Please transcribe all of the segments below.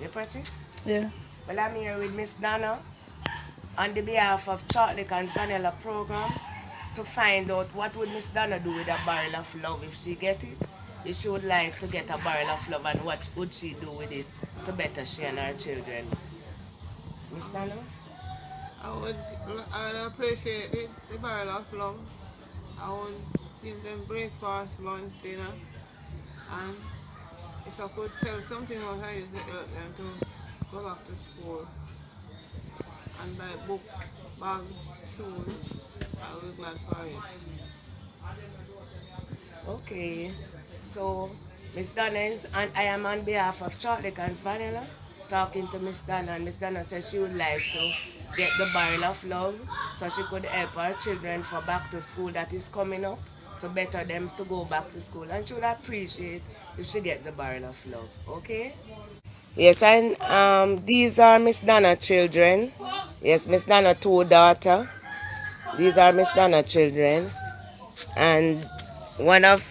You press it? Yeah. Well, I'm here with Miss Donna on the behalf of Chocolate and Vanilla program to find out what would Miss Donna do with a barrel of love if she get it. If she would like to get a barrel of love, and what would she do with it to better she and her children? Miss Donna? I would, I would appreciate the barrel of love. I would give them breakfast, lunch, dinner, and if I could sell something else, I used to help them to go back to school and buy books, bags, shoes. I would be glad for it. Okay. So, Miss Donna is, and I am on behalf of Chocolate and Vanilla talking to Miss Donna, and Miss Donna says she would like to get the barrel of love so she could help her children for back to school that is coming up to better them to go back to school, and she would appreciate if she get the barrel of love. Okay? Yes, and these are Miss Donna children. Yes, Miss Donna two daughter. These are Miss Donna children, and one of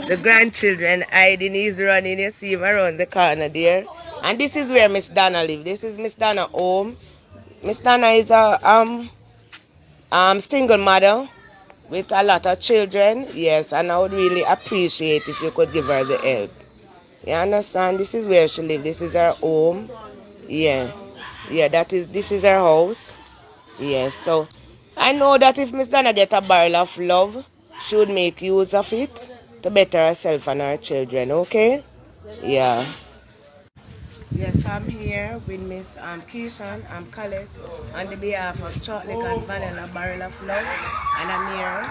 the grandchildren hiding is running. You see him around the corner there. And this is where Miss Donna lives. This is Miss Donna home. Miss Donna is a single mother with a lot of children. Yes, and I would really appreciate if you could give her the help. You understand? This is where she lives. This is her home. Yeah. Yeah, this is her house. Yes, so I know that if Miss Donna get a barrel of love, she would make use of it to better herself and her children, okay? Yeah. Yes, I'm here with Miss Kishan and Colette on the behalf of Chocolate and Vanilla Barrel of Love. And I'm here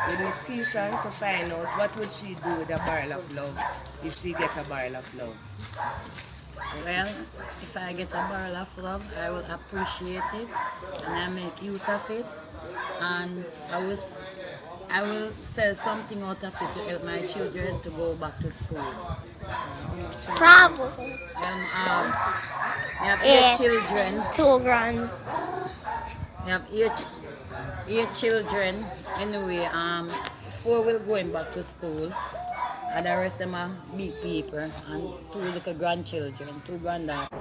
with Miss Kishan to find out what would she do with a barrel of love if she get a barrel of love. Well, if I get a barrel of love, I will appreciate it and I make use of it. And I will sell something out of it to help my children to go back to school. Probably. We have Yeah. 8 children. 2 grams. We have eight children. Anyway, 4 will going back to school. And the rest of them are big people and 2 little grandchildren, 2 granddaughters.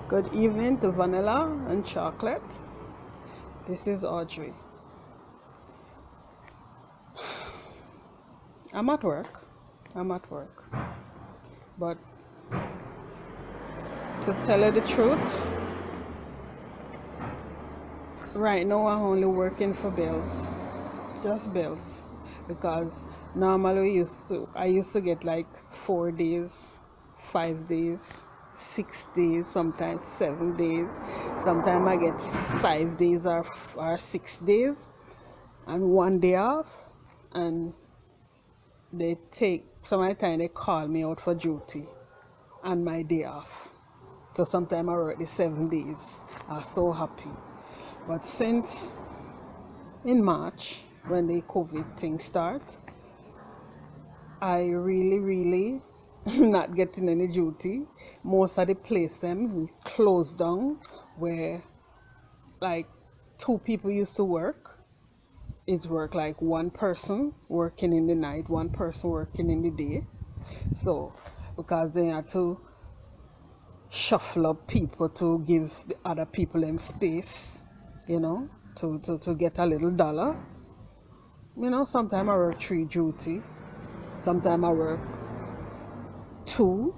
Good evening to Vanilla and Chocolate. This is Audrey. I'm at work. But to tell you the truth, right now I'm only working for bills. Just bills. Because normally I used to get like 4 days, 5 days, 6 days, sometimes 7 days. Sometimes I get 5 days or 6 days and 1 day off, and they take some of the time they call me out for duty and my day off. So sometimes I work the 7 days. I'm so happy. But since in March, when the COVID thing start, I really not getting any duty. Most of the place them closed down, where like 2 people used to work. It's work like 1 person working in the night, 1 person working in the day. So because they had to shuffle up people to give the other people them space, to get a little dollar. Sometimes I work 3 duty, sometimes I work 2,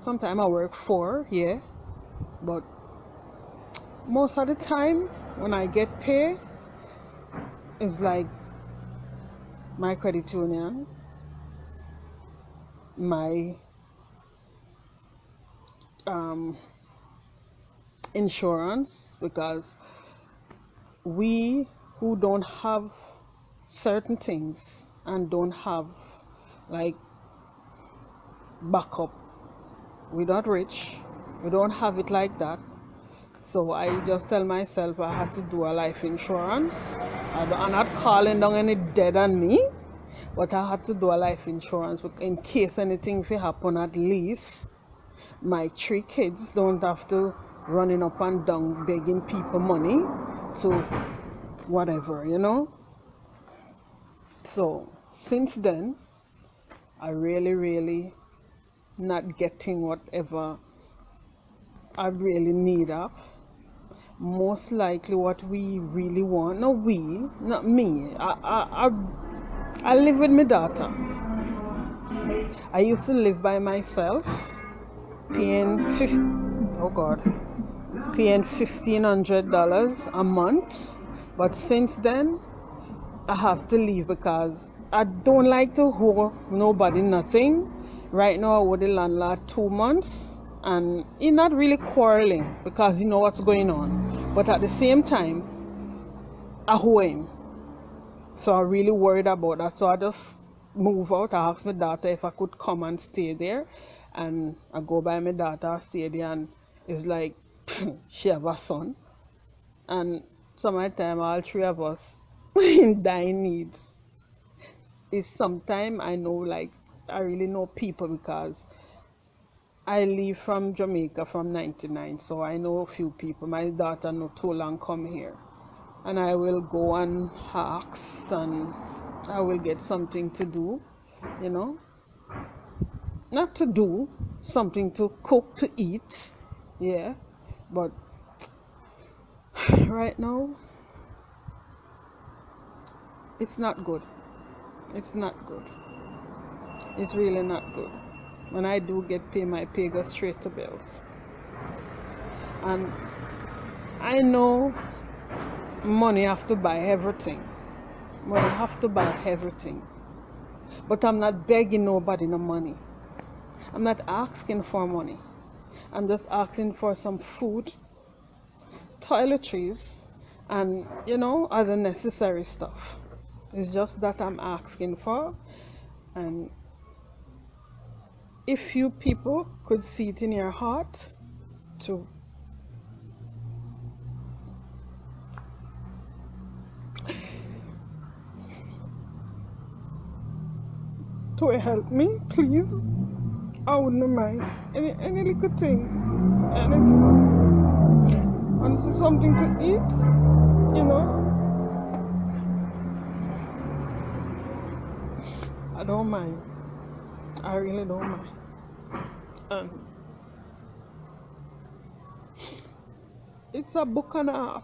sometimes I work 4, yeah. But most of the time when I get paid, it's like my credit union, my insurance, because we who don't have certain things and don't have like backup, we're not rich, we don't have it like that. So I just tell myself I had to do a life insurance. I'm not calling down any dead on me, but I had to do a life insurance in case anything will happen. At least my 3 kids don't have to running up and down begging people money to whatever. So since then, I really not getting whatever I really need of. Most likely what we really want, no we, not me. I live with my daughter. I used to live by myself, paying paying $1,500 a month. But since then, I have to leave because I don't like to owe nobody nothing. Right now, I owe the landlord 2 months, and he's not really quarreling because he know what's going on. But at the same time, I owe him, so I'm really worried about that. So I just move out. I asked my daughter if I could come and stay there, and I go by my daughter, stay there, and it's like she have a son, and some of the time all three of us in dying needs. Is sometime I know, like, I really know people because I leave from Jamaica from 99, so I know a few people. My daughter not too long come here, and I will go and ask, and I will get something to do, you know, not to do, something to cook, to eat, yeah, but right now it's not good. It's not good. It's really not good. When I do get paid, my pay goes straight to bills. And I know money have to buy everything. Money have to buy everything. But I'm not begging nobody no money. I'm not asking for money. I'm just asking for some food, toiletries, and, you know, other necessary stuff. It's just that I'm asking for. And if you people could see it in your heart to help me, please, I wouldn't mind any little thing, anything. And it's something to eat, you know. I don't mind. I really don't mind. And it's a book and a half,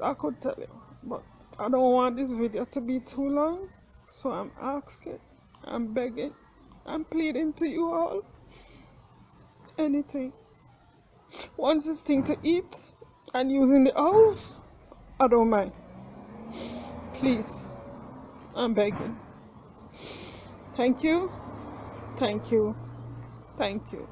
I could tell you, but I don't want this video to be too long, so I'm asking, I'm begging, I'm pleading to you all. Anything. Once this thing to eat and using the house, I don't mind. Please, I'm begging. Thank you, thank you, thank you.